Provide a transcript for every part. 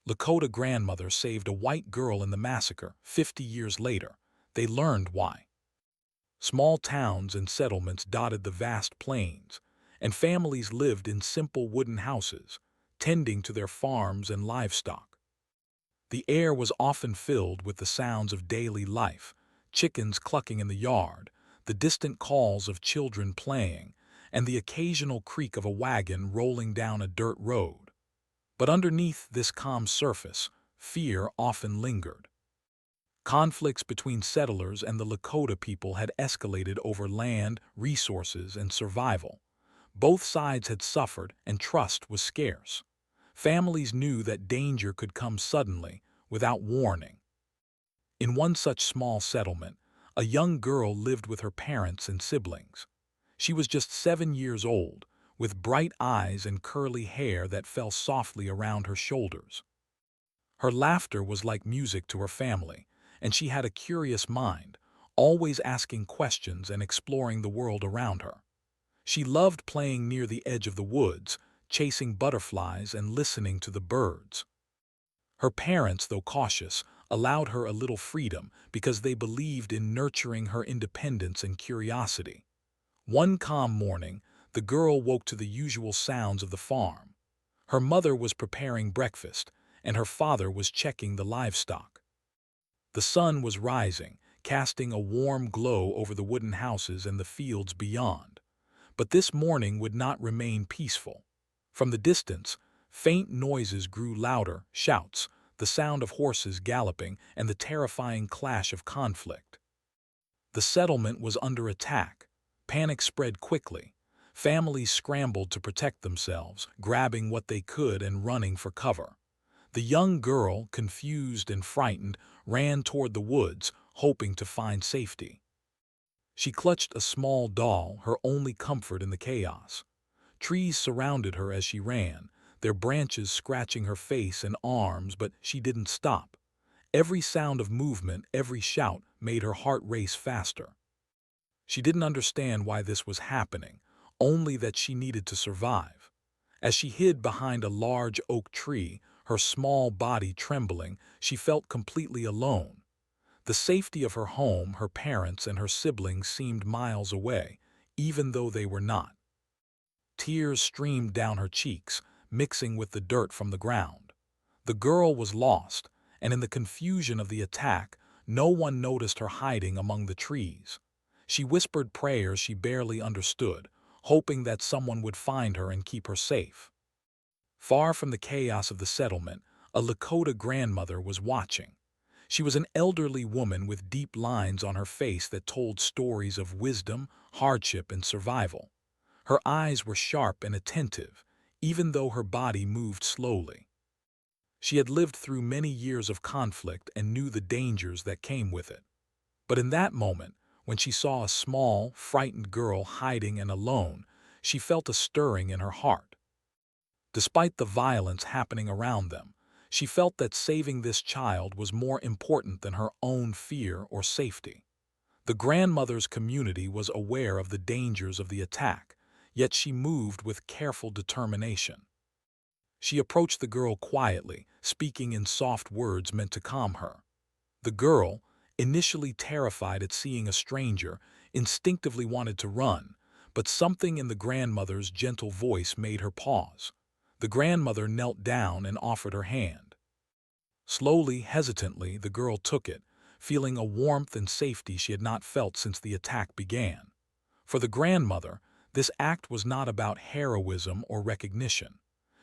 Lakota grandmother saved a white girl in the massacre 50 years later. They learned why. Small towns and settlements dotted the vast plains, and families lived in simple wooden houses, tending to their farms and livestock. The air was often filled with the sounds of daily life, chickens clucking in the yard, the distant calls of children playing, and the occasional creak of a wagon rolling down a dirt road. But underneath this calm surface, fear often lingered. Conflicts between settlers and the Lakota people had escalated over land, resources, and survival. Both sides had suffered, and trust was scarce. Families knew that danger could come suddenly, without warning. In one such small settlement, a young girl lived with her parents and siblings. She was just 7 years old, with bright eyes and curly hair that fell softly around her shoulders. Her laughter was like music to her family, and she had a curious mind, always asking questions and exploring the world around her. She loved playing near the edge of the woods, chasing butterflies and listening to the birds. Her parents, though cautious, allowed her a little freedom because they believed in nurturing her independence and curiosity. One calm morning, the girl woke to the usual sounds of the farm. Her mother was preparing breakfast, and her father was checking the livestock. The sun was rising, casting a warm glow over the wooden houses and the fields beyond. But this morning would not remain peaceful. From the distance, faint noises grew louder, shouts, the sound of horses galloping, and the terrifying clash of conflict. The settlement was under attack. Panic spread quickly. Families scrambled to protect themselves, grabbing what they could and running for cover. The young girl, confused and frightened, ran toward the woods, hoping to find safety. She clutched a small doll, her only comfort in the chaos. Trees surrounded her as she ran, their branches scratching her face and arms, but she didn't stop. Every sound of movement, every shout, made her heart race faster. She didn't understand why this was happening, only that she needed to survive. As she hid behind a large oak tree, her small body trembling, she felt completely alone. The safety of her home, her parents, and her siblings seemed miles away, even though they were not. Tears streamed down her cheeks, mixing with the dirt from the ground. The girl was lost, and in the confusion of the attack, no one noticed her hiding among the trees. She whispered prayers she barely understood, hoping that someone would find her and keep her safe. Far from the chaos of the settlement, a Lakota grandmother was watching. She was an elderly woman with deep lines on her face that told stories of wisdom, hardship, and survival. Her eyes were sharp and attentive, even though her body moved slowly. She had lived through many years of conflict and knew the dangers that came with it. But in that moment, when she saw a small, frightened girl hiding and alone, she felt a stirring in her heart. Despite the violence happening around them, she felt that saving this child was more important than her own fear or safety. The grandmother's community was aware of the dangers of the attack, yet she moved with careful determination. She approached the girl quietly, speaking in soft words meant to calm her. The girl, initially terrified at seeing a stranger, instinctively wanted to run, but something in the grandmother's gentle voice made her pause. The grandmother knelt down and offered her hand. Slowly, hesitantly, the girl took it, feeling a warmth and safety she had not felt since the attack began. For the grandmother, this act was not about heroism or recognition.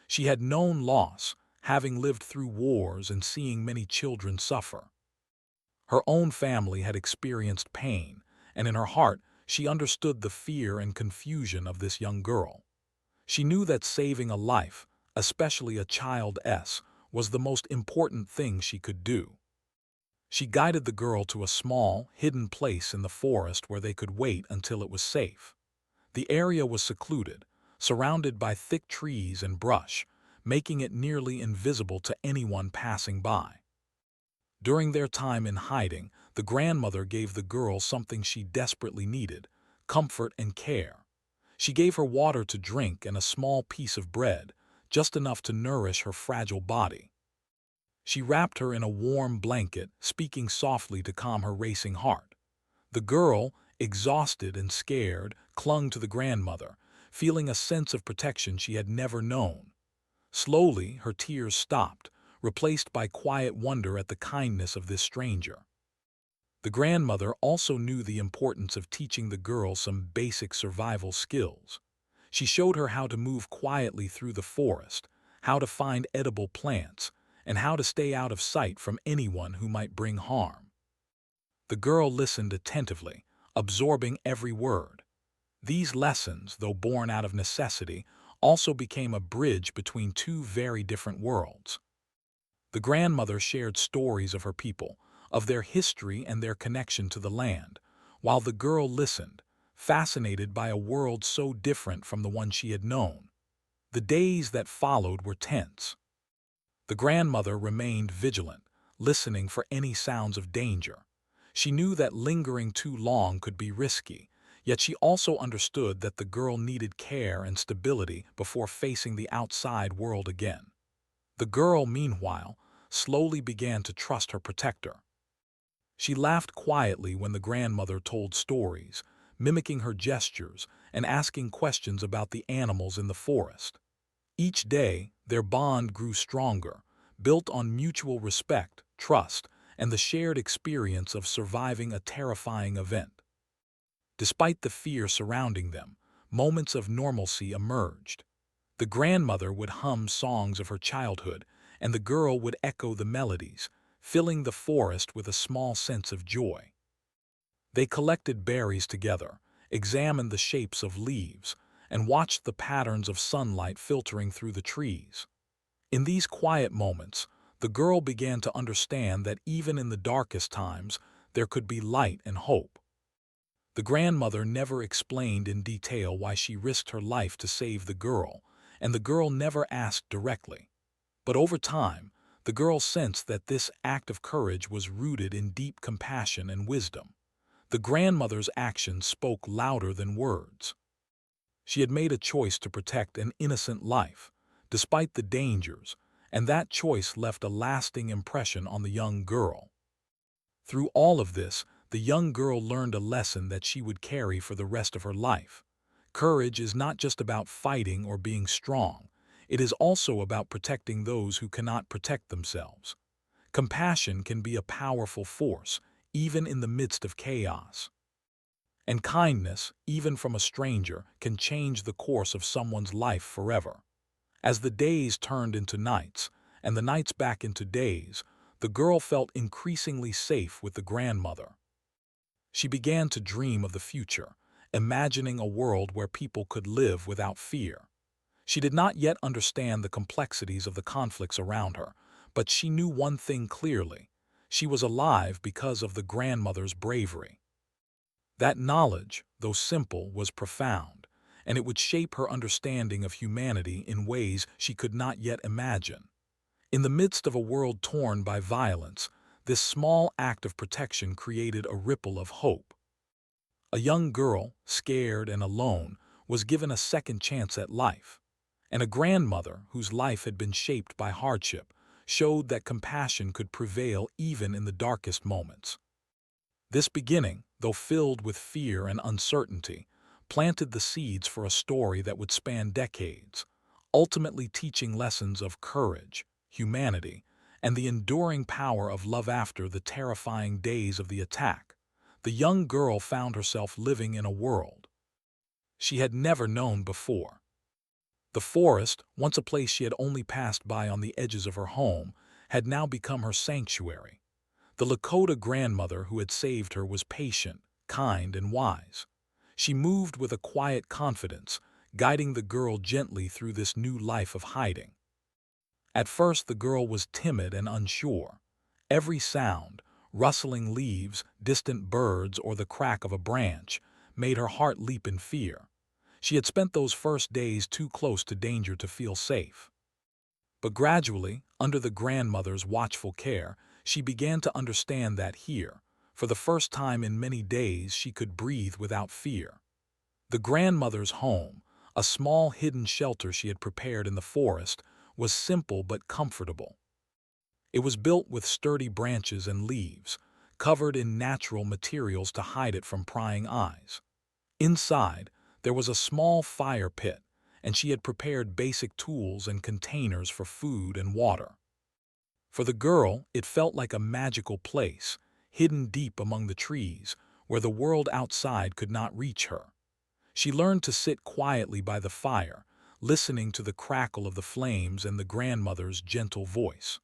She had known loss, having lived through wars and seeing many children suffer. Her own family had experienced pain, and in her heart she understood the fear and confusion of this young girl. She knew that saving a life, especially a child's, was the most important thing she could do. She guided the girl to a small, hidden place in the forest where they could wait until it was safe. The area was secluded, surrounded by thick trees and brush, making it nearly invisible to anyone passing by. During their time in hiding, the grandmother gave the girl something she desperately needed: comfort and care. She gave her water to drink and a small piece of bread, just enough to nourish her fragile body. She wrapped her in a warm blanket, speaking softly to calm her racing heart. The girl, exhausted and scared, clung to the grandmother, feeling a sense of protection she had never known. Slowly, her tears stopped, replaced by quiet wonder at the kindness of this stranger. The grandmother also knew the importance of teaching the girl some basic survival skills. She showed her how to move quietly through the forest, how to find edible plants, and how to stay out of sight from anyone who might bring harm. The girl listened attentively, absorbing every word. These lessons, though born out of necessity, also became a bridge between two very different worlds. The grandmother shared stories of her people, of their history and their connection to the land, while the girl listened, fascinated by a world so different from the one she had known. The days that followed were tense. The grandmother remained vigilant, listening for any sounds of danger. She knew that lingering too long could be risky, yet she also understood that the girl needed care and stability before facing the outside world again. The girl, meanwhile, slowly began to trust her protector. She laughed quietly when the grandmother told stories, mimicking her gestures and asking questions about the animals in the forest. Each day, their bond grew stronger, built on mutual respect, trust, and the shared experience of surviving a terrifying event. Despite the fear surrounding them, moments of normalcy emerged. The grandmother would hum songs of her childhood, and the girl would echo the melodies, filling the forest with a small sense of joy. They collected berries together, examined the shapes of leaves, and watched the patterns of sunlight filtering through the trees. In these quiet moments, the girl began to understand that even in the darkest times, there could be light and hope. The grandmother never explained in detail why she risked her life to save the girl, and the girl never asked directly. But over time, the girl sensed that this act of courage was rooted in deep compassion and wisdom. The grandmother's actions spoke louder than words. She had made a choice to protect an innocent life, despite the dangers, and that choice left a lasting impression on the young girl. Through all of this, the young girl learned a lesson that she would carry for the rest of her life. Courage is not just about fighting or being strong. It is also about protecting those who cannot protect themselves. Compassion can be a powerful force, even in the midst of chaos. And kindness, even from a stranger, can change the course of someone's life forever. As the days turned into nights, and the nights back into days, the girl felt increasingly safe with the grandmother. She began to dream of the future, imagining a world where people could live without fear. She did not yet understand the complexities of the conflicts around her, but she knew one thing clearly: she was alive because of the grandmother's bravery. That knowledge, though simple, was profound, and it would shape her understanding of humanity in ways she could not yet imagine. In the midst of a world torn by violence, this small act of protection created a ripple of hope. A young girl, scared and alone, was given a second chance at life, and a grandmother whose life had been shaped by hardship showed that compassion could prevail even in the darkest moments. This beginning, though filled with fear and uncertainty, planted the seeds for a story that would span decades, ultimately teaching lessons of courage, humanity, and the enduring power of love. After the terrifying days of the attack, the young girl found herself living in a world she had never known before. The forest, once a place she had only passed by on the edges of her home, had now become her sanctuary. The Lakota grandmother who had saved her was patient, kind, and wise. She moved with a quiet confidence, guiding the girl gently through this new life of hiding. At first, the girl was timid and unsure. Every sound, rustling leaves, distant birds, or the crack of a branch, made her heart leap in fear. She had spent those first days too close to danger to feel safe. But gradually, under the grandmother's watchful care, she began to understand that here, for the first time in many days, she could breathe without fear. The grandmother's home, a small hidden shelter she had prepared in the forest, was simple but comfortable. It was built with sturdy branches and leaves, covered in natural materials to hide it from prying eyes. Inside, there was a small fire pit, and she had prepared basic tools and containers for food and water. For the girl, it felt like a magical place, hidden deep among the trees, where the world outside could not reach her. She learned to sit quietly by the fire, listening to the crackle of the flames and the grandmother's gentle voice.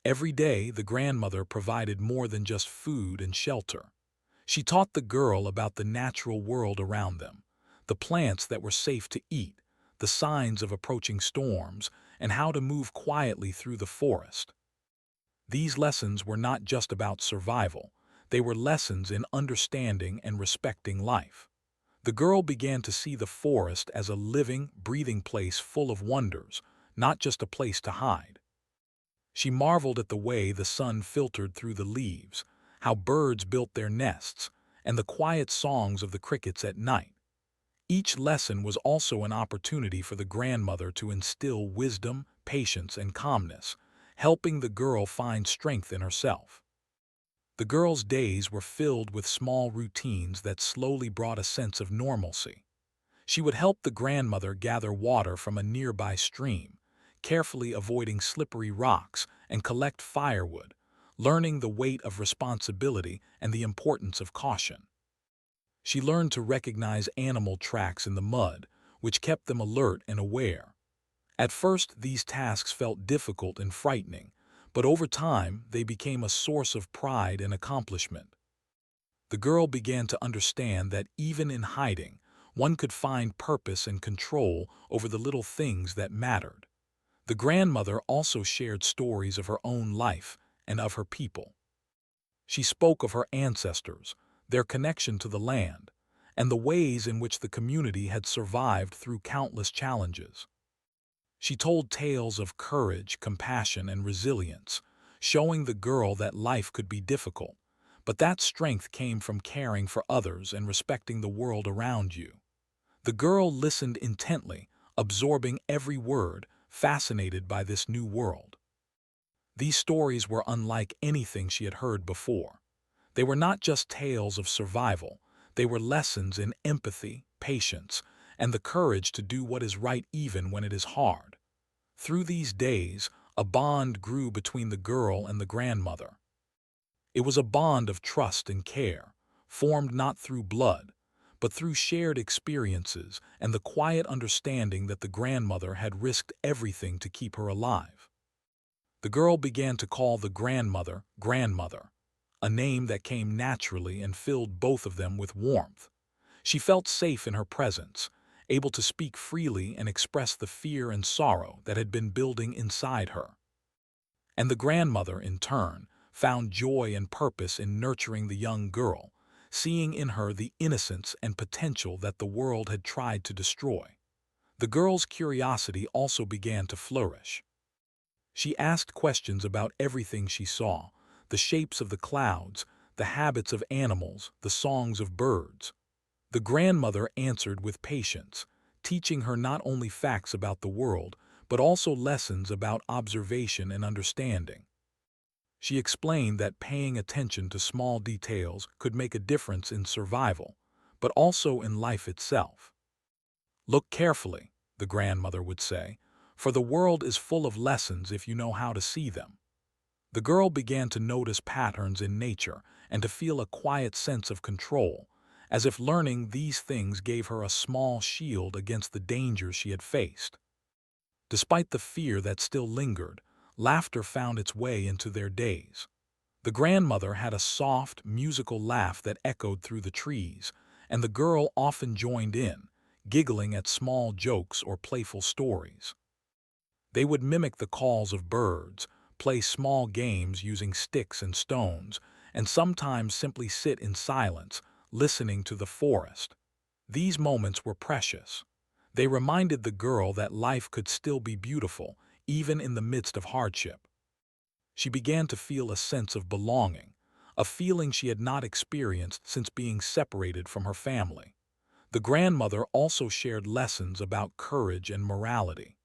Every day, the grandmother provided more than just food and shelter. She taught the girl about the natural world around them, the plants that were safe to eat, the signs of approaching storms, and how to move quietly through the forest. These lessons were not just about survival, they were lessons in understanding and respecting life. The girl began to see the forest as a living, breathing place full of wonders, not just a place to hide. She marveled at the way the sun filtered through the leaves, how birds built their nests, and the quiet songs of the crickets at night. Each lesson was also an opportunity for the grandmother to instill wisdom, patience, and calmness, helping the girl find strength in herself. The girl's days were filled with small routines that slowly brought a sense of normalcy. She would help the grandmother gather water from a nearby stream, carefully avoiding slippery rocks, and collect firewood, learning the weight of responsibility and the importance of caution. She learned to recognize animal tracks in the mud, which kept them alert and aware. At first, these tasks felt difficult and frightening, but over time, they became a source of pride and accomplishment. The girl began to understand that even in hiding, one could find purpose and control over the little things that mattered. The grandmother also shared stories of her own life and of her people. She spoke of her ancestors, their connection to the land, and the ways in which the community had survived through countless challenges. She told tales of courage, compassion, and resilience, showing the girl that life could be difficult, but that strength came from caring for others and respecting the world around you. The girl listened intently, absorbing every word, fascinated by this new world. These stories were unlike anything she had heard before. They were not just tales of survival, they were lessons in empathy, patience, and the courage to do what is right even when it is hard. Through these days, a bond grew between the girl and the grandmother. It was a bond of trust and care, formed not through blood, but through shared experiences and the quiet understanding that the grandmother had risked everything to keep her alive. The girl began to call the grandmother, grandmother, a name that came naturally and filled both of them with warmth. She felt safe in her presence, able to speak freely and express the fear and sorrow that had been building inside her. And the grandmother, in turn, found joy and purpose in nurturing the young girl, seeing in her the innocence and potential that the world had tried to destroy. The girl's curiosity also began to flourish. She asked questions about everything she saw, the shapes of the clouds, the habits of animals, the songs of birds. The grandmother answered with patience, teaching her not only facts about the world, but also lessons about observation and understanding. She explained that paying attention to small details could make a difference in survival, but also in life itself. Look carefully, the grandmother would say, for the world is full of lessons if you know how to see them. The girl began to notice patterns in nature and to feel a quiet sense of control, as if learning these things gave her a small shield against the dangers she had faced. Despite the fear that still lingered, laughter found its way into their days. The grandmother had a soft, musical laugh that echoed through the trees, and the girl often joined in, giggling at small jokes or playful stories. They would mimic the calls of birds, play small games using sticks and stones, and sometimes simply sit in silence, listening to the forest. These moments were precious. They reminded the girl that life could still be beautiful, even in the midst of hardship. She began to feel a sense of belonging, a feeling she had not experienced since being separated from her family. The grandmother also shared lessons about courage and morality.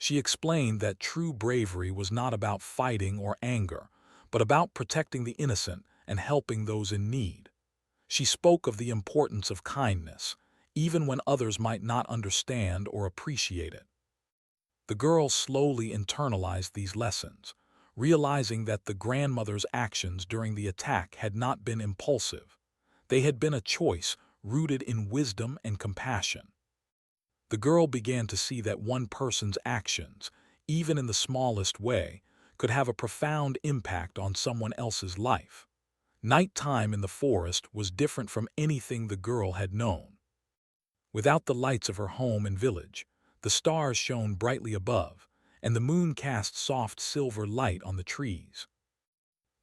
She explained that true bravery was not about fighting or anger, but about protecting the innocent and helping those in need. She spoke of the importance of kindness, even when others might not understand or appreciate it. The girl slowly internalized these lessons, realizing that the grandmother's actions during the attack had not been impulsive. They had been a choice rooted in wisdom and compassion. The girl began to see that one person's actions, even in the smallest way, could have a profound impact on someone else's life. Nighttime in the forest was different from anything the girl had known. Without the lights of her home and village, the stars shone brightly above, and the moon cast soft silver light on the trees.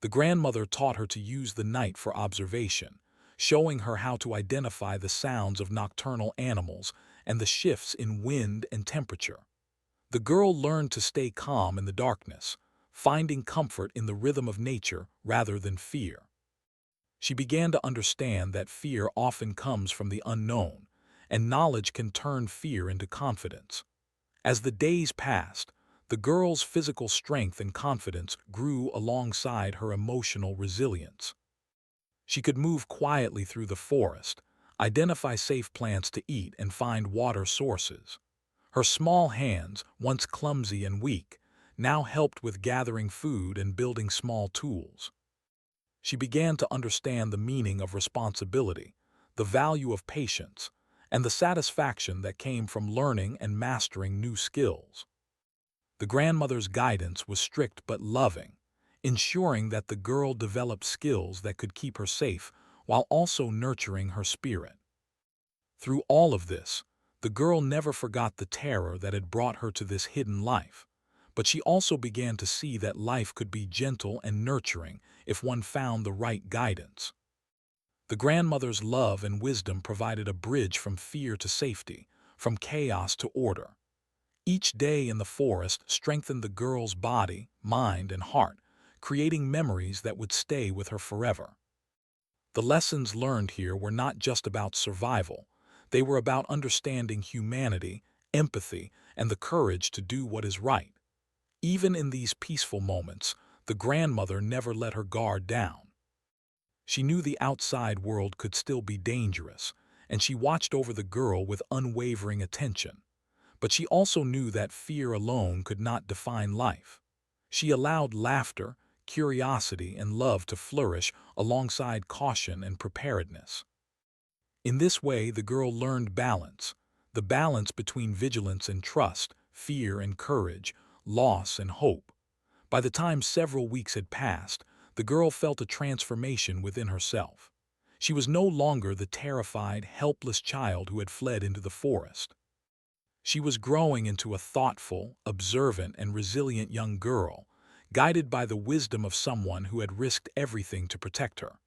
The grandmother taught her to use the night for observation, showing her how to identify the sounds of nocturnal animals and the shifts in wind and temperature. The girl learned to stay calm in the darkness, finding comfort in the rhythm of nature rather than fear. She began to understand that fear often comes from the unknown, and knowledge can turn fear into confidence. As the days passed, the girl's physical strength and confidence grew alongside her emotional resilience. She could move quietly through the forest, identify safe plants to eat, and find water sources. Her small hands, once clumsy and weak, now helped with gathering food and building small tools. She began to understand the meaning of responsibility, the value of patience, and the satisfaction that came from learning and mastering new skills. The grandmother's guidance was strict but loving, ensuring that the girl developed skills that could keep her safe while also nurturing her spirit. Through all of this, the girl never forgot the terror that had brought her to this hidden life, but she also began to see that life could be gentle and nurturing if one found the right guidance. The grandmother's love and wisdom provided a bridge from fear to safety, from chaos to order. Each day in the forest strengthened the girl's body, mind, and heart, creating memories that would stay with her forever. The lessons learned here were not just about survival. They were about understanding humanity, empathy, and the courage to do what is right. Even in these peaceful moments, the grandmother never let her guard down. She knew the outside world could still be dangerous, and she watched over the girl with unwavering attention. But she also knew that fear alone could not define life. She allowed laughter, curiosity, and love to flourish alongside caution and preparedness. In this way, the girl learned balance, the balance between vigilance and trust, fear and courage, loss and hope. By the time several weeks had passed, the girl felt a transformation within herself. She was no longer the terrified, helpless child who had fled into the forest. She was growing into a thoughtful, observant, and resilient young girl, guided by the wisdom of someone who had risked everything to protect her.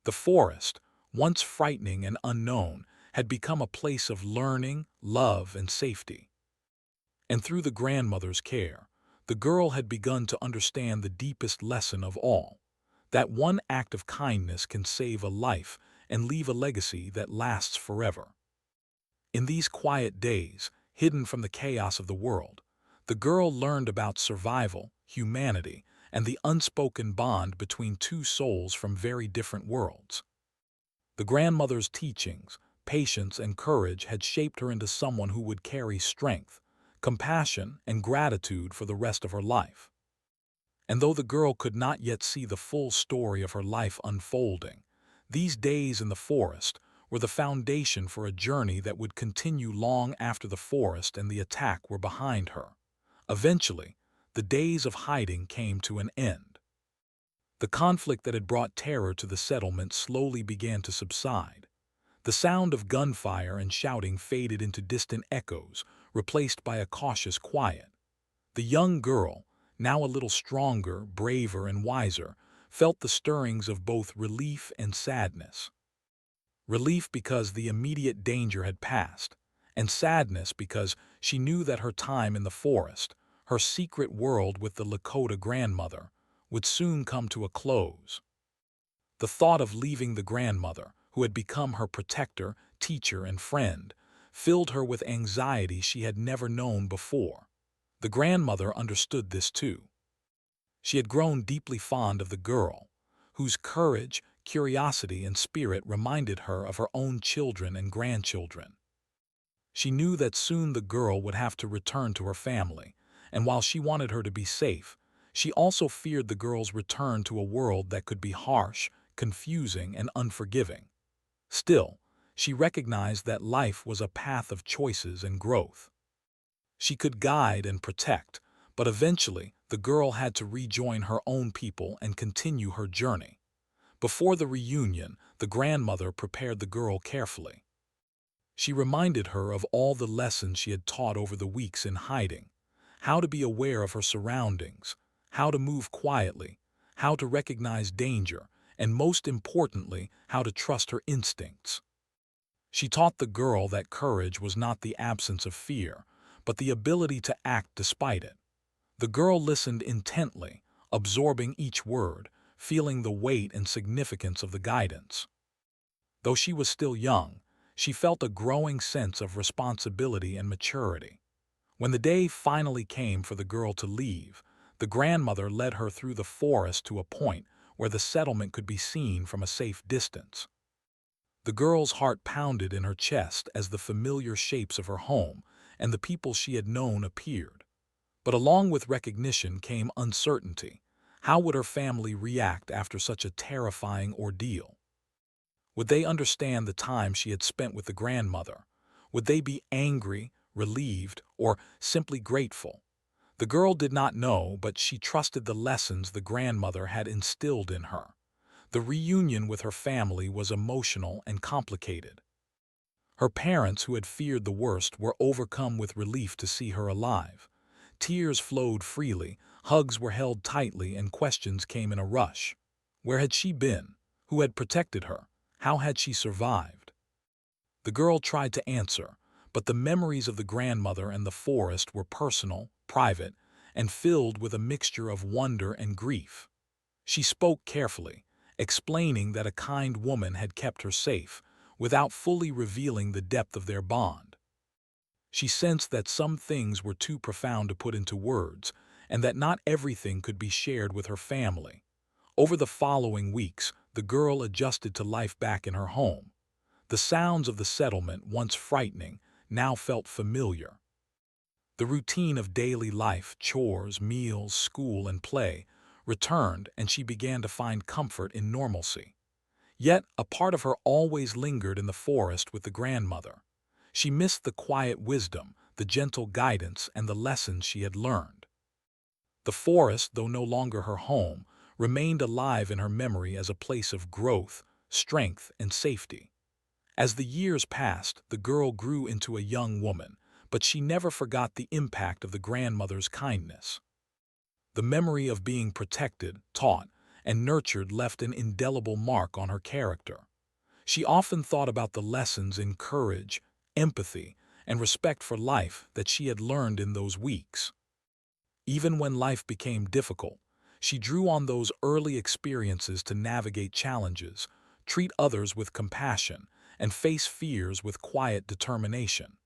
The forest, once frightening and unknown, had become a place of learning, love, and safety. And through the grandmother's care, the girl had begun to understand the deepest lesson of all, that one act of kindness can save a life and leave a legacy that lasts forever. In these quiet days, hidden from the chaos of the world, the girl learned about survival, humanity, and the unspoken bond between two souls from very different worlds. The grandmother's teachings, patience, and courage had shaped her into someone who would carry strength, compassion, and gratitude for the rest of her life. And though the girl could not yet see the full story of her life unfolding, these days in the forest were the foundation for a journey that would continue long after the forest and the attack were behind her. Eventually, the days of hiding came to an end. The conflict that had brought terror to the settlement slowly began to subside. The sound of gunfire and shouting faded into distant echoes, replaced by a cautious quiet. The young girl, now a little stronger, braver, and wiser, felt the stirrings of both relief and sadness. Relief because the immediate danger had passed, and sadness because she knew that her time in the forest, her secret world with the Lakota grandmother, would soon come to a close. The thought of leaving the grandmother, who had become her protector, teacher, and friend, filled her with anxiety she had never known before. The grandmother understood this too. She had grown deeply fond of the girl, whose courage, curiosity, and spirit reminded her of her own children and grandchildren. She knew that soon the girl would have to return to her family, and while she wanted her to be safe, she also feared the girl's return to a world that could be harsh, confusing, and unforgiving. Still, she recognized that life was a path of choices and growth. She could guide and protect, but eventually the girl had to rejoin her own people and continue her journey. Before the reunion, the grandmother prepared the girl carefully. She reminded her of all the lessons she had taught over the weeks in hiding, how to be aware of her surroundings, how to move quietly, how to recognize danger, and most importantly, how to trust her instincts. She taught the girl that courage was not the absence of fear, but the ability to act despite it. The girl listened intently, absorbing each word, feeling the weight and significance of the guidance. Though she was still young, she felt a growing sense of responsibility and maturity. When the day finally came for the girl to leave, the grandmother led her through the forest to a point where the settlement could be seen from a safe distance. The girl's heart pounded in her chest as the familiar shapes of her home and the people she had known appeared. But along with recognition came uncertainty. How would her family react after such a terrifying ordeal? Would they understand the time she had spent with the grandmother? Would they be angry, relieved, or simply grateful? The girl did not know, but she trusted the lessons the grandmother had instilled in her. The reunion with her family was emotional and complicated. Her parents, who had feared the worst, were overcome with relief to see her alive. Tears flowed freely, hugs were held tightly, and questions came in a rush. Where had she been? Who had protected her? How had she survived? The girl tried to answer, but the memories of the grandmother and the forest were personal, private, and filled with a mixture of wonder and grief. She spoke carefully, explaining that a kind woman had kept her safe, without fully revealing the depth of their bond. She sensed that some things were too profound to put into words, and that not everything could be shared with her family. Over the following weeks, the girl adjusted to life back in her home. The sounds of the settlement, once frightening, now felt familiar. The routine of daily life, chores, meals, school, and play, returned, and she began to find comfort in normalcy. Yet, a part of her always lingered in the forest with the grandmother. She missed the quiet wisdom, the gentle guidance, and the lessons she had learned. The forest, though no longer her home, remained alive in her memory as a place of growth, strength, and safety. As the years passed, the girl grew into a young woman, but she never forgot the impact of the grandmother's kindness. The memory of being protected, taught, and nurtured left an indelible mark on her character. She often thought about the lessons in courage, empathy, and respect for life that she had learned in those weeks. Even when life became difficult, she drew on those early experiences to navigate challenges, treat others with compassion, and face fears with quiet determination.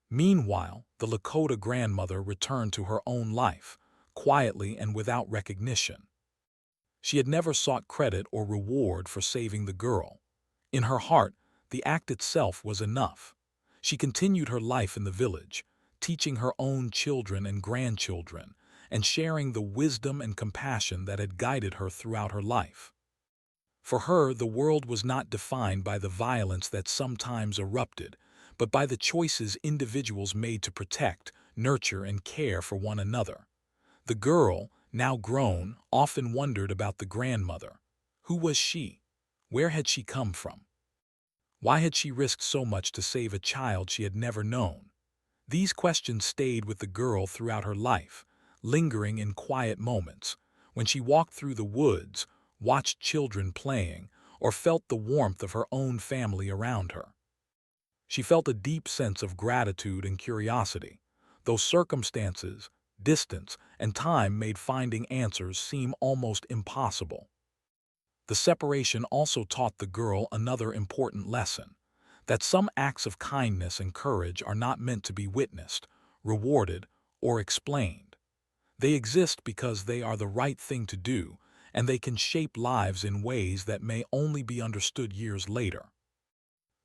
Meanwhile, the Lakota grandmother returned to her own life, quietly and without recognition. She had never sought credit or reward for saving the girl. In her heart, the act itself was enough. She continued her life in the village, teaching her own children and grandchildren, and sharing the wisdom and compassion that had guided her throughout her life. For her, the world was not defined by the violence that sometimes erupted, but by the choices individuals made to protect, nurture, and care for one another. The girl, now grown, often wondered about the grandmother. Who was she? Where had she come from? Why had she risked so much to save a child she had never known? These questions stayed with the girl throughout her life, lingering in quiet moments, when she walked through the woods, watched children playing, or felt the warmth of her own family around her. She felt a deep sense of gratitude and curiosity, though circumstances, distance, and time made finding answers seem almost impossible. The separation also taught the girl another important lesson, that some acts of kindness and courage are not meant to be witnessed, rewarded, or explained. They exist because they are the right thing to do, and they can shape lives in ways that may only be understood years later.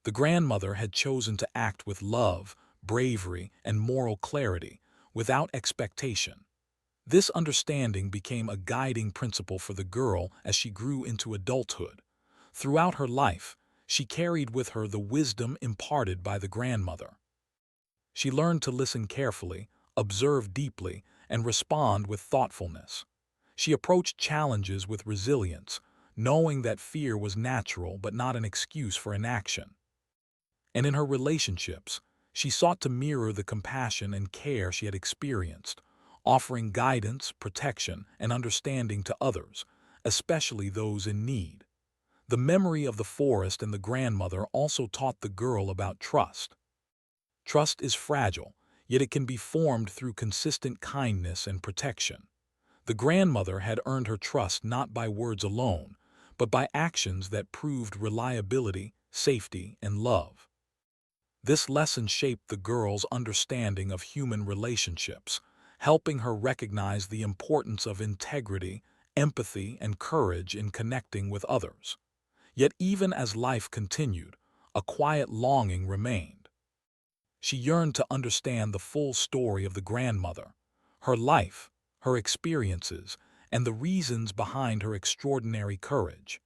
The grandmother had chosen to act with love, bravery, and moral clarity, without expectation. This understanding became a guiding principle for the girl as she grew into adulthood. Throughout her life, she carried with her the wisdom imparted by the grandmother. She learned to listen carefully, observe deeply, and respond with thoughtfulness. She approached challenges with resilience, knowing that fear was natural but not an excuse for inaction. And in her relationships, she sought to mirror the compassion and care she had experienced, offering guidance, protection, and understanding to others, especially those in need. The memory of the forest and the grandmother also taught the girl about trust. Trust is fragile, yet it can be formed through consistent kindness and protection. The grandmother had earned her trust not by words alone, but by actions that proved reliability, safety, and love. This lesson shaped the girl's understanding of human relationships, helping her recognize the importance of integrity, empathy, and courage in connecting with others. Yet even as life continued, a quiet longing remained. She yearned to understand the full story of the grandmother, her life, her experiences, and the reasons behind her extraordinary courage.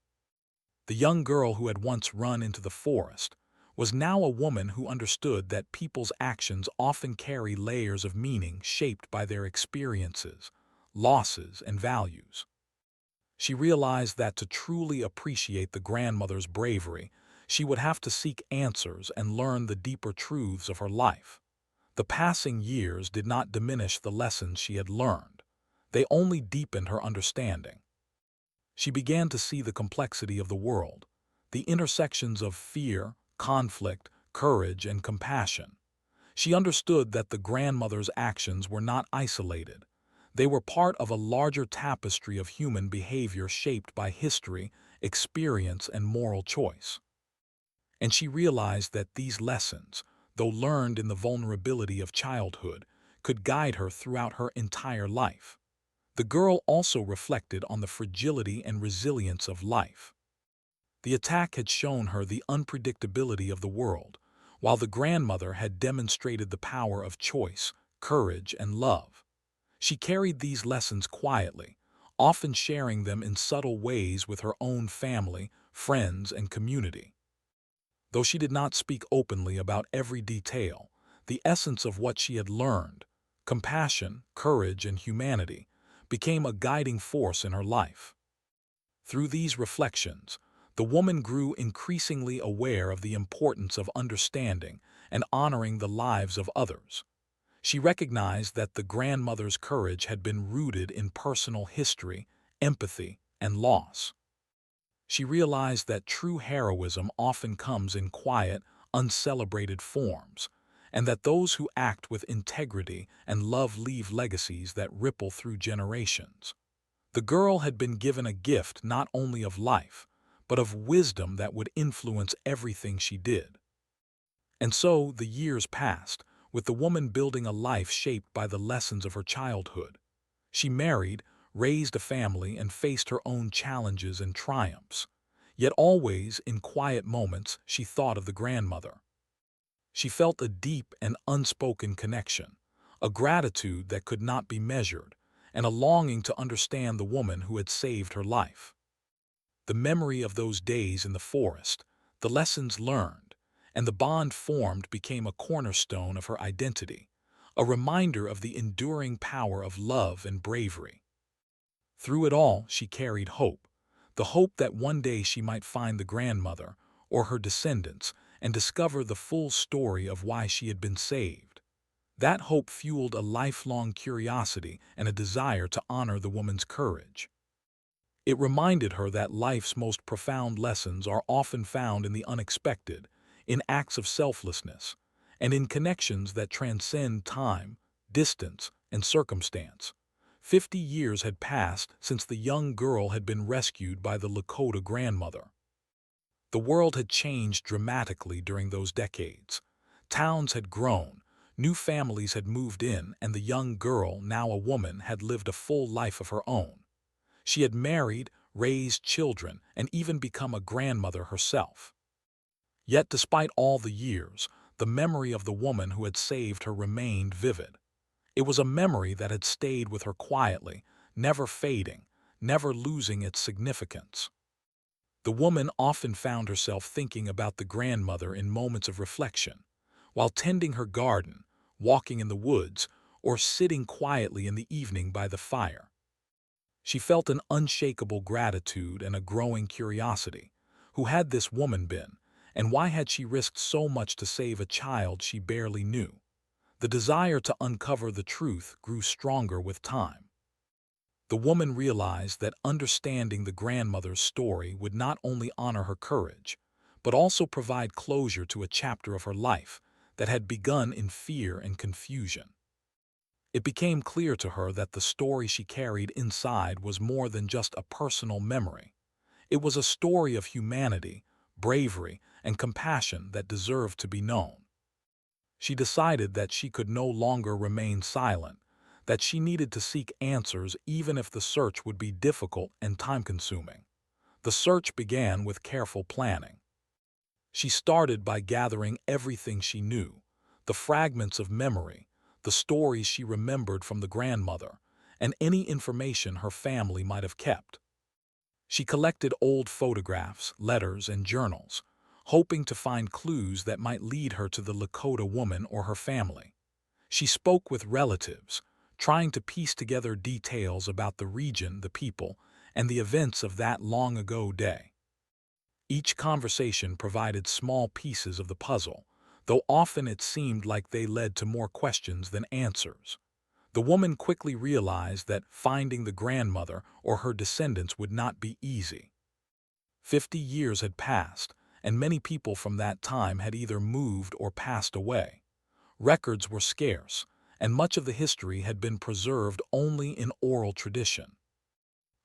The young girl who had once run into the forest was now a woman who understood that people's actions often carry layers of meaning shaped by their experiences, losses, and values. She realized that to truly appreciate the grandmother's bravery, she would have to seek answers and learn the deeper truths of her life. The passing years did not diminish the lessons she had learned. They only deepened her understanding. She began to see the complexity of the world, the intersections of fear, conflict, courage, and compassion. She understood that the grandmother's actions were not isolated. They were part of a larger tapestry of human behavior shaped by history, experience, and moral choice. And she realized that these lessons, though learned in the vulnerability of childhood, could guide her throughout her entire life. The girl also reflected on the fragility and resilience of life. The attack had shown her the unpredictability of the world, while the grandmother had demonstrated the power of choice, courage, and love. She carried these lessons quietly, often sharing them in subtle ways with her own family, friends, and community. Though she did not speak openly about every detail, the essence of what she had learned, compassion, courage, and humanity, became a guiding force in her life. Through these reflections, the woman grew increasingly aware of the importance of understanding and honoring the lives of others. She recognized that the grandmother's courage had been rooted in personal history, empathy, and loss. She realized that true heroism often comes in quiet, uncelebrated forms, and that those who act with integrity and love leave legacies that ripple through generations. The girl had been given a gift not only of life, but of wisdom that would influence everything she did. And so the years passed, with the woman building a life shaped by the lessons of her childhood. She married, raised a family, and faced her own challenges and triumphs. Yet always, in quiet moments, she thought of the grandmother. She felt a deep and unspoken connection, a gratitude that could not be measured, and a longing to understand the woman who had saved her life. The memory of those days in the forest, the lessons learned, and the bond formed became a cornerstone of her identity, a reminder of the enduring power of love and bravery. Through it all, she carried hope, the hope that one day she might find the grandmother, or her descendants, and discover the full story of why she had been saved. That hope fueled a lifelong curiosity and a desire to honor the woman's courage. It reminded her that life's most profound lessons are often found in the unexpected, in acts of selflessness, and in connections that transcend time, distance, and circumstance. 50 years had passed since the young girl had been rescued by the Lakota grandmother. The world had changed dramatically during those decades. Towns had grown, New families had moved in, and the young girl, now a woman, had lived a full life of her own. She had married, raised children, and even become a grandmother herself. Yet despite all the years, the memory of the woman who had saved her remained vivid. It was a memory that had stayed with her quietly, never fading, never losing its significance. The woman often found herself thinking about the grandmother in moments of reflection, while tending her garden, walking in the woods, or sitting quietly in the evening by the fire. She felt an unshakable gratitude and a growing curiosity. Who had this woman been, and why had she risked so much to save a child she barely knew? The desire to uncover the truth grew stronger with time. The woman realized that understanding the grandmother's story would not only honor her courage, but also provide closure to a chapter of her life that had begun in fear and confusion. It became clear to her that the story she carried inside was more than just a personal memory. It was a story of humanity, bravery, and compassion that deserved to be known. She decided that she could no longer remain silent, that she needed to seek answers even if the search would be difficult and time-consuming. The search began with careful planning. She started by gathering everything she knew, the fragments of memory, the stories she remembered from the grandmother, and any information her family might have kept. She collected old photographs, letters, and journals, hoping to find clues that might lead her to the Lakota woman or her family. She spoke with relatives, trying to piece together details about the region, the people, and the events of that long-ago day. Each conversation provided small pieces of the puzzle, though often it seemed like they led to more questions than answers. The woman quickly realized that finding the grandmother or her descendants would not be easy. 50 years had passed, and many people from that time had either moved or passed away. Records were scarce, and much of the history had been preserved only in oral tradition.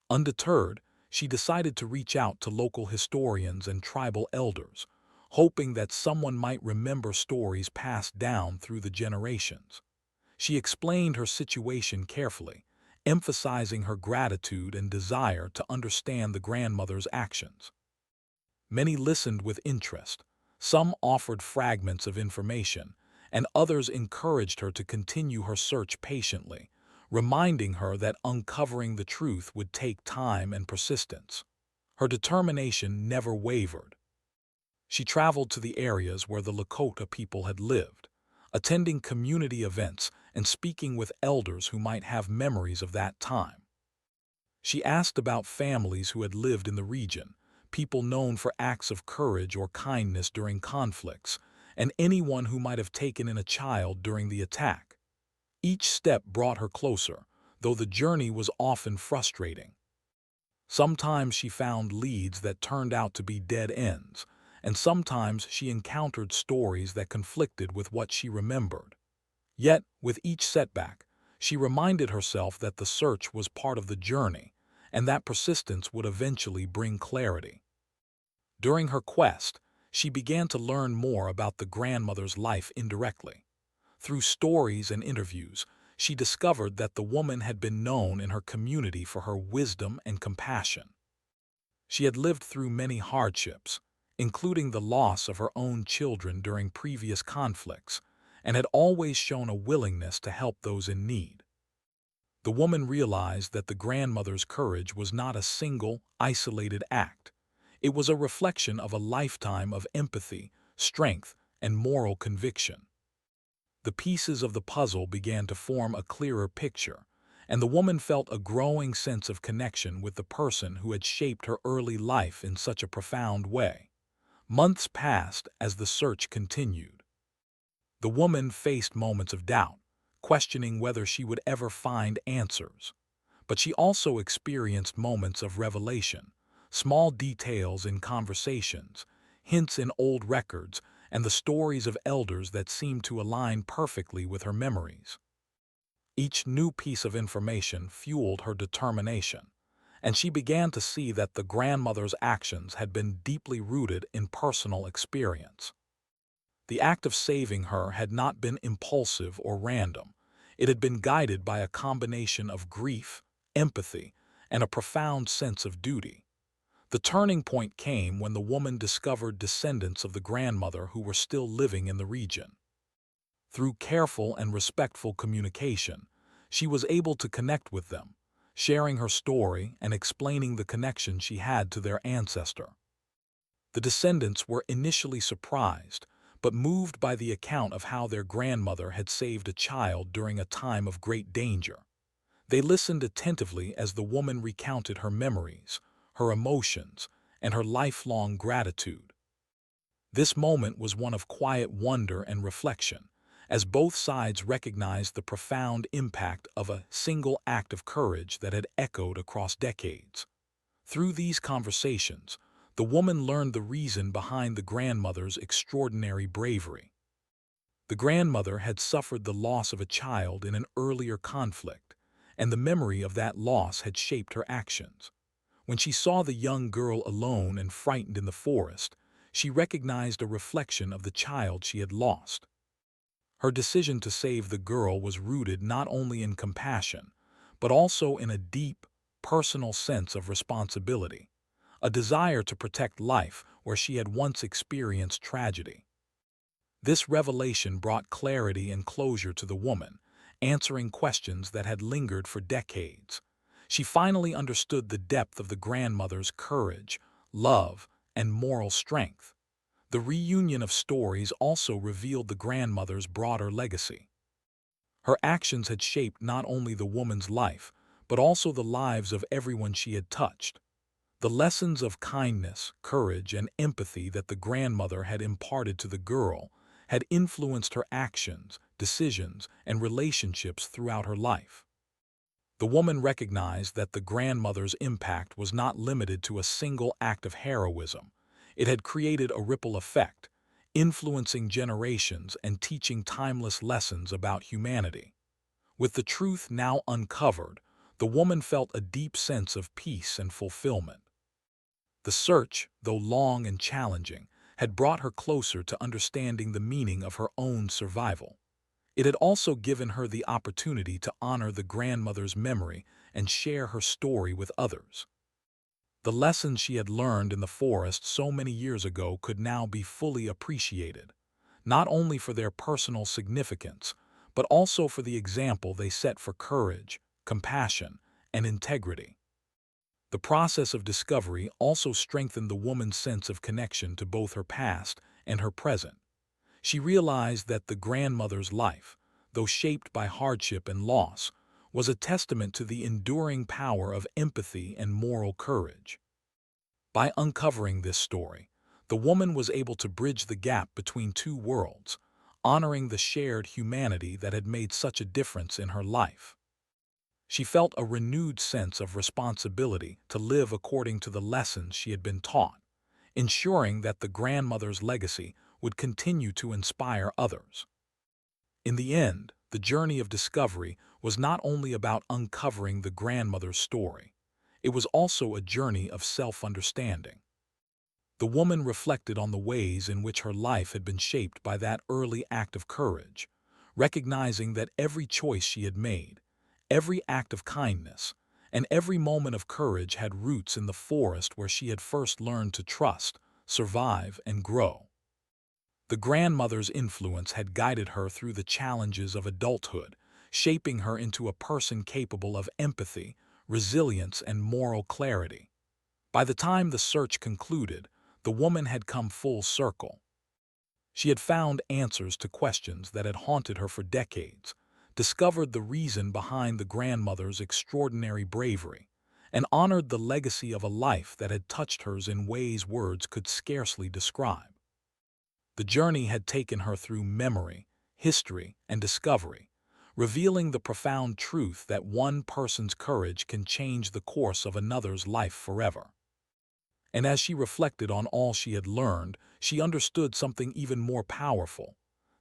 Undeterred, she decided to reach out to local historians and tribal elders, hoping that someone might remember stories passed down through the generations. She explained her situation carefully, emphasizing her gratitude and desire to understand the grandmother's actions. Many listened with interest. Some offered fragments of information, and others encouraged her to continue her search patiently, reminding her that uncovering the truth would take time and persistence. Her determination never wavered. She traveled to the areas where the Lakota people had lived, attending community events and speaking with elders who might have memories of that time. She asked about families who had lived in the region, people known for acts of courage or kindness during conflicts, and anyone who might have taken in a child during the attack. Each step brought her closer, though the journey was often frustrating. Sometimes she found leads that turned out to be dead ends, and sometimes she encountered stories that conflicted with what she remembered. Yet, with each setback, she reminded herself that the search was part of the journey, and that persistence would eventually bring clarity. During her quest, she began to learn more about the grandmother's life indirectly. Through stories and interviews, she discovered that the woman had been known in her community for her wisdom and compassion. She had lived through many hardships, including the loss of her own children during previous conflicts, and had always shown a willingness to help those in need. The woman realized that the grandmother's courage was not a single, isolated act. It was a reflection of a lifetime of empathy, strength, and moral conviction. The pieces of the puzzle began to form a clearer picture, and the woman felt a growing sense of connection with the person who had shaped her early life in such a profound way. Months passed as the search continued. The woman faced moments of doubt, questioning whether she would ever find answers. But she also experienced moments of revelation, small details in conversations, hints in old records, and the stories of elders that seemed to align perfectly with her memories. Each new piece of information fueled her determination, and she began to see that the grandmother's actions had been deeply rooted in personal experience. The act of saving her had not been impulsive or random. It had been guided by a combination of grief, empathy, and a profound sense of duty. The turning point came when the woman discovered descendants of the grandmother who were still living in the region. Through careful and respectful communication, she was able to connect with them, sharing her story and explaining the connection she had to their ancestor. The descendants were initially surprised, but moved by the account of how their grandmother had saved a child during a time of great danger. They listened attentively as the woman recounted her memories, her emotions, and her lifelong gratitude. This moment was one of quiet wonder and reflection, as both sides recognized the profound impact of a single act of courage that had echoed across decades. Through these conversations, the woman learned the reason behind the grandmother's extraordinary bravery. The grandmother had suffered the loss of a child in an earlier conflict, and the memory of that loss had shaped her actions. When she saw the young girl alone and frightened in the forest, she recognized a reflection of the child she had lost. Her decision to save the girl was rooted not only in compassion, but also in a deep, personal sense of responsibility, a desire to protect life where she had once experienced tragedy. This revelation brought clarity and closure to the woman, answering questions that had lingered for decades. She finally understood the depth of the grandmother's courage, love, and moral strength. The reunion of stories also revealed the grandmother's broader legacy. Her actions had shaped not only the woman's life, but also the lives of everyone she had touched. The lessons of kindness, courage, and empathy that the grandmother had imparted to the girl had influenced her actions, decisions, and relationships throughout her life. The woman recognized that the grandmother's impact was not limited to a single act of heroism. It had created a ripple effect, influencing generations and teaching timeless lessons about humanity. With the truth now uncovered, the woman felt a deep sense of peace and fulfillment. The search, though long and challenging, had brought her closer to understanding the meaning of her own survival. It had also given her the opportunity to honor the grandmother's memory and share her story with others. The lessons she had learned in the forest so many years ago could now be fully appreciated, not only for their personal significance, but also for the example they set for courage, compassion, and integrity. The process of discovery also strengthened the woman's sense of connection to both her past and her present. She realized that the grandmother's life, though shaped by hardship and loss, was a testament to the enduring power of empathy and moral courage. By uncovering this story, the woman was able to bridge the gap between two worlds, honoring the shared humanity that had made such a difference in her life. She felt a renewed sense of responsibility to live according to the lessons she had been taught, ensuring that the grandmother's legacy would continue to inspire others. In the end, the journey of discovery was not only about uncovering the grandmother's story, it was also a journey of self-understanding. The woman reflected on the ways in which her life had been shaped by that early act of courage, recognizing that every choice she had made, every act of kindness, and every moment of courage had roots in the forest where she had first learned to trust, survive, and grow. The grandmother's influence had guided her through the challenges of adulthood, shaping her into a person capable of empathy, resilience, and moral clarity. By the time the search concluded, the woman had come full circle. She had found answers to questions that had haunted her for decades, discovered the reason behind the grandmother's extraordinary bravery, and honored the legacy of a life that had touched hers in ways words could scarcely describe. The journey had taken her through memory, history, and discovery, revealing the profound truth that one person's courage can change the course of another's life forever. And as she reflected on all she had learned, she understood something even more powerful,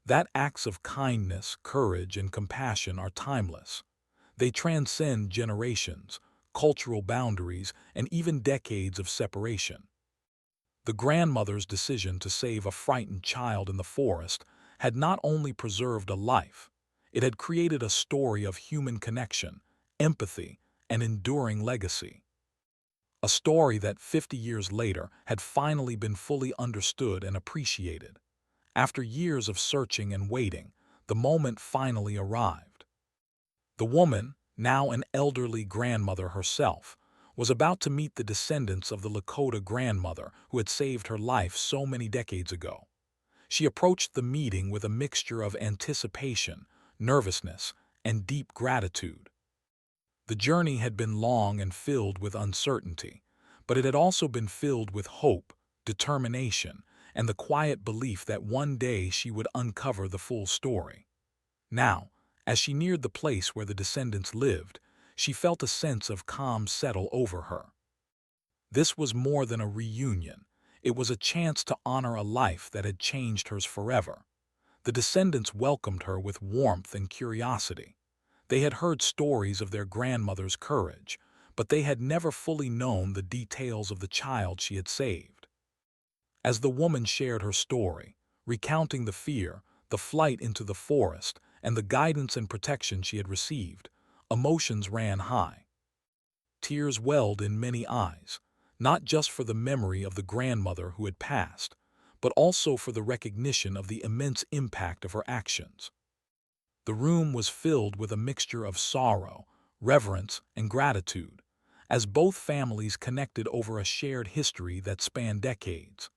that acts of kindness, courage, and compassion are timeless. They transcend generations, cultural boundaries, and even decades of separation. The grandmother's decision to save a frightened child in the forest had not only preserved a life, it had created a story of human connection, empathy, and enduring legacy. A story that 50 years later had finally been fully understood and appreciated. After years of searching and waiting, the moment finally arrived. The woman, now an elderly grandmother herself, was about to meet the descendants of the Lakota grandmother who had saved her life so many decades ago. She approached the meeting with a mixture of anticipation, nervousness, and deep gratitude. The journey had been long and filled with uncertainty, but it had also been filled with hope, determination, and the quiet belief that one day she would uncover the full story. Now, as she neared the place where the descendants lived, she felt a sense of calm settle over her. This was more than a reunion. It was a chance to honor a life that had changed hers forever. The descendants welcomed her with warmth and curiosity. They had heard stories of their grandmother's courage, but they had never fully known the details of the child she had saved. As the woman shared her story, recounting the fear, the flight into the forest, and the guidance and protection she had received, emotions ran high. Tears welled in many eyes, not just for the memory of the grandmother who had passed, but also for the recognition of the immense impact of her actions. The room was filled with a mixture of sorrow, reverence, and gratitude, as both families connected over a shared history that spanned decades.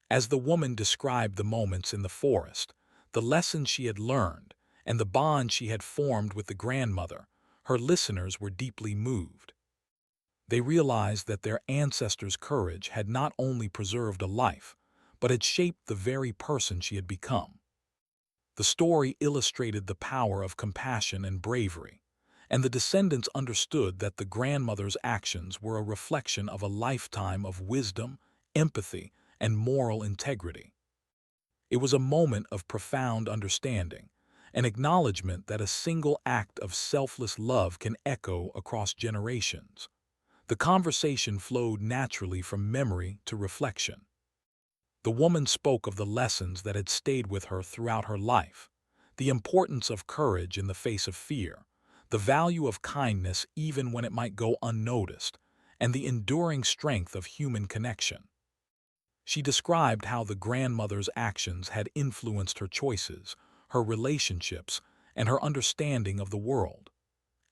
As the woman described the moments in the forest, the lessons she had learned, and the bond she had formed with the grandmother, her listeners were deeply moved. They realized that their ancestors' courage had not only preserved a life, but had shaped the very person she had become. The story illustrated the power of compassion and bravery, and the descendants understood that the grandmother's actions were a reflection of a lifetime of wisdom, empathy, and moral integrity. It was a moment of profound understanding, an acknowledgement that a single act of selfless love can echo across generations. The conversation flowed naturally from memory to reflection. The woman spoke of the lessons that had stayed with her throughout her life, the importance of courage in the face of fear, the value of kindness even when it might go unnoticed, and the enduring strength of human connection. She described how the grandmother's actions had influenced her choices, her relationships, and her understanding of the world.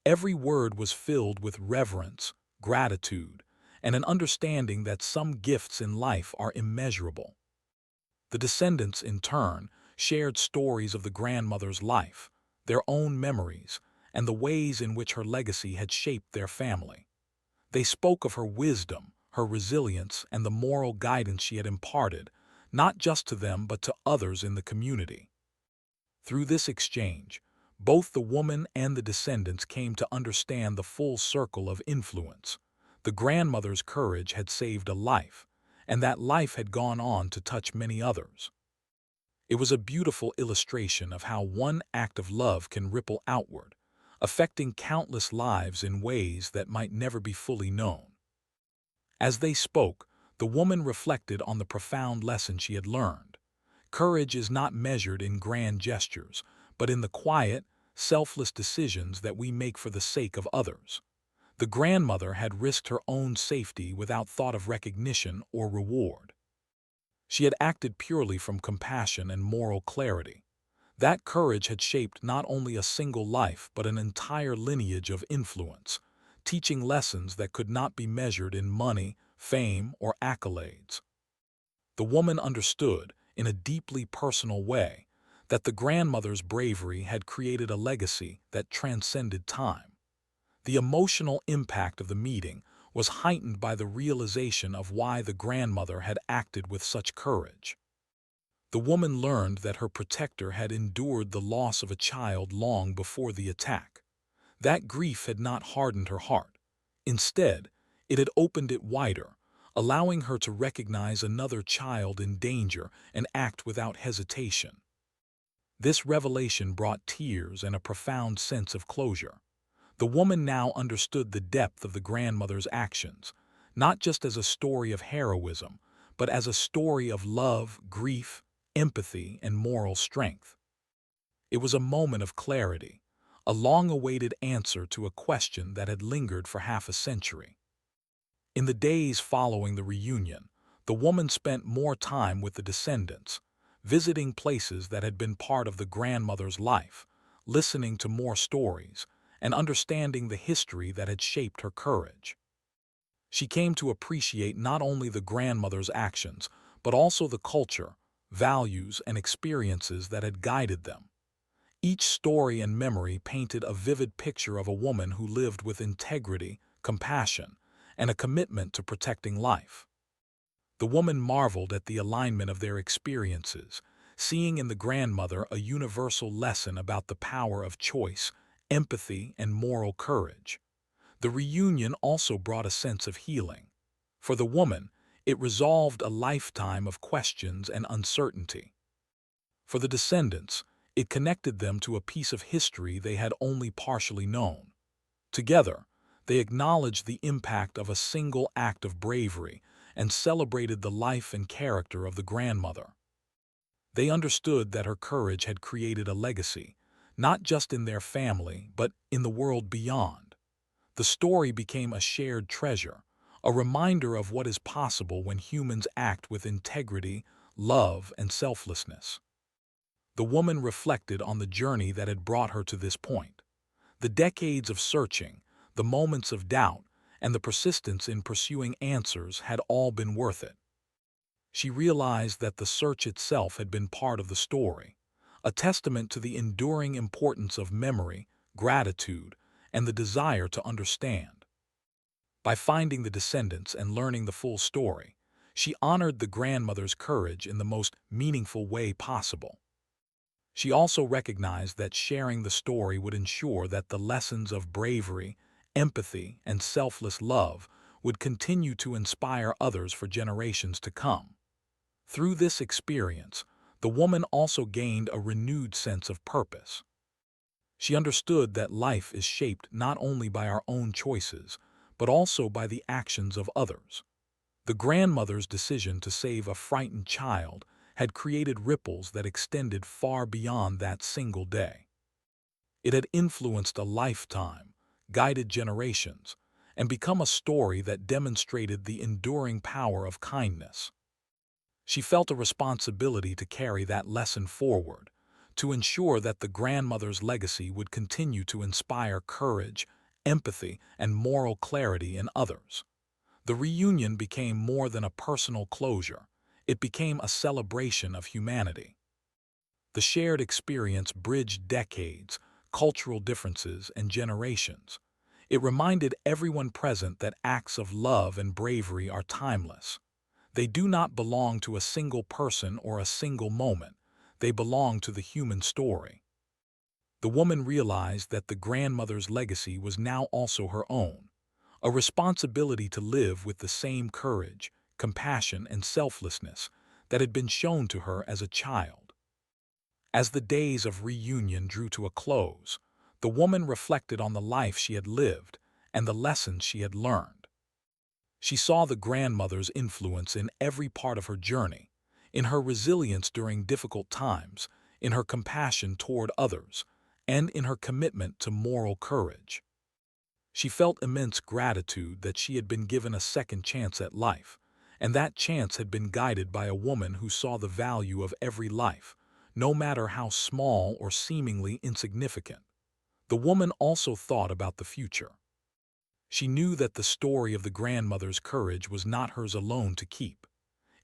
Every word was filled with reverence, gratitude, and an understanding that some gifts in life are immeasurable. The descendants, in turn, shared stories of the grandmother's life, their own memories, and the ways in which her legacy had shaped their family. They spoke of her wisdom, her resilience, and the moral guidance she had imparted, not just to them but to others in the community. Through this exchange, both the woman and the descendants came to understand the full circle of influence. The grandmother's courage had saved a life, and that life had gone on to touch many others. It was a beautiful illustration of how one act of love can ripple outward, affecting countless lives in ways that might never be fully known. As they spoke, the woman reflected on the profound lesson she had learned. Courage is not measured in grand gestures, but in the quiet, selfless decisions that we make for the sake of others. The grandmother had risked her own safety without thought of recognition or reward. She had acted purely from compassion and moral clarity. That courage had shaped not only a single life but an entire lineage of influence, teaching lessons that could not be measured in money, fame, or accolades. The woman understood, in a deeply personal way, that the grandmother's bravery had created a legacy that transcended time. The emotional impact of the meeting was heightened by the realization of why the grandmother had acted with such courage. The woman learned that her protector had endured the loss of a child long before the attack. That grief had not hardened her heart. Instead, it had opened it wider, allowing her to recognize another child in danger and act without hesitation. This revelation brought tears and a profound sense of closure. The woman now understood the depth of the grandmother's actions, not just as a story of heroism, but as a story of love, grief, empathy, and moral strength. It was a moment of clarity, a long-awaited answer to a question that had lingered for half a century. In the days following the reunion, the woman spent more time with the descendants, visiting places that had been part of the grandmother's life, listening to more stories, and understanding the history that had shaped her courage. She came to appreciate not only the grandmother's actions, but also the culture, values, and experiences that had guided them. Each story and memory painted a vivid picture of a woman who lived with integrity, compassion, and a commitment to protecting life. The woman marveled at the alignment of their experiences, seeing in the grandmother a universal lesson about the power of choice, empathy, and moral courage. The reunion also brought a sense of healing. For the woman, it resolved a lifetime of questions and uncertainty. For the descendants, it connected them to a piece of history they had only partially known. Together, they acknowledged the impact of a single act of bravery and celebrated the life and character of the grandmother. They understood that her courage had created a legacy, not just in their family, but in the world beyond. The story became a shared treasure, a reminder of what is possible when humans act with integrity, love, and selflessness. The woman reflected on the journey that had brought her to this point. The decades of searching, the moments of doubt, and the persistence in pursuing answers had all been worth it. She realized that the search itself had been part of the story, a testament to the enduring importance of memory, gratitude, and the desire to understand. By finding the descendants and learning the full story, she honored the grandmother's courage in the most meaningful way possible. She also recognized that sharing the story would ensure that the lessons of bravery, empathy, and selfless love would continue to inspire others for generations to come. Through this experience, the woman also gained a renewed sense of purpose. She understood that life is shaped not only by our own choices, but also by the actions of others. The grandmother's decision to save a frightened child had created ripples that extended far beyond that single day. It had influenced a lifetime, guided generations, and become a story that demonstrated the enduring power of kindness. She felt a responsibility to carry that lesson forward, to ensure that the grandmother's legacy would continue to inspire courage, empathy, and moral clarity in others. The reunion became more than a personal closure. It became a celebration of humanity. The shared experience bridged decades, cultural differences, and generations. It reminded everyone present that acts of love and bravery are timeless. They do not belong to a single person or a single moment. They belong to the human story. The woman realized that the grandmother's legacy was now also her own, a responsibility to live with the same courage, compassion, and selflessness that had been shown to her as a child. As the days of reunion drew to a close, the woman reflected on the life she had lived and the lessons she had learned. She saw the grandmother's influence in every part of her journey, in her resilience during difficult times, in her compassion toward others, and in her commitment to moral courage. She felt immense gratitude that she had been given a second chance at life, and that chance had been guided by a woman who saw the value of every life, no matter how small or seemingly insignificant. The woman also thought about the future. She knew that the story of the grandmother's courage was not hers alone to keep.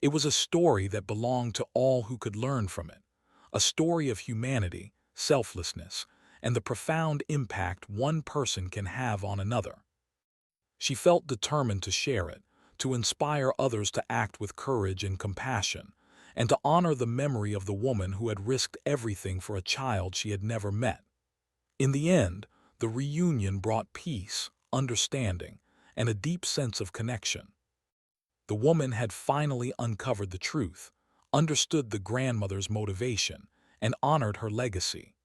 It was a story that belonged to all who could learn from it, a story of humanity, selflessness, and the profound impact one person can have on another. She felt determined to share it, to inspire others to act with courage and compassion, and to honor the memory of the woman who had risked everything for a child she had never met. In the end, the reunion brought peace, understanding, and a deep sense of connection. The woman had finally uncovered the truth, understood the grandmother's motivation, and honored her legacy.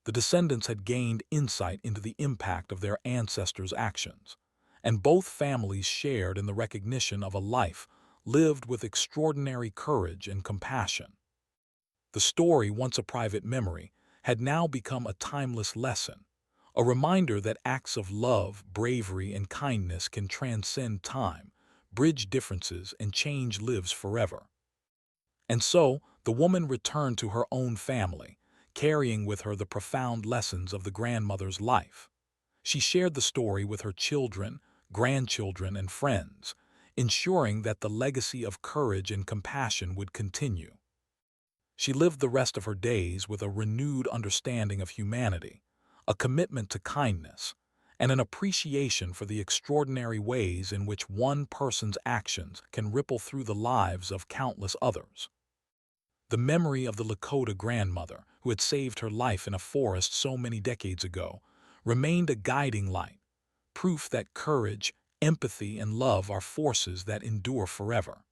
The descendants had gained insight into the impact of their ancestors' actions, and both families shared in the recognition of a life lived with extraordinary courage and compassion. The story, once a private memory, had now become a timeless lesson, a reminder that acts of love, bravery, and kindness can transcend time, bridge differences, and change lives forever. And so, the woman returned to her own family, carrying with her the profound lessons of the grandmother's life. She shared the story with her children, grandchildren, and friends, ensuring that the legacy of courage and compassion would continue. She lived the rest of her days with a renewed understanding of humanity, a commitment to kindness, and an appreciation for the extraordinary ways in which one person's actions can ripple through the lives of countless others. The memory of the Lakota grandmother, who had saved her life in a forest so many decades ago, remained a guiding light, proof that courage, empathy, and love are forces that endure forever.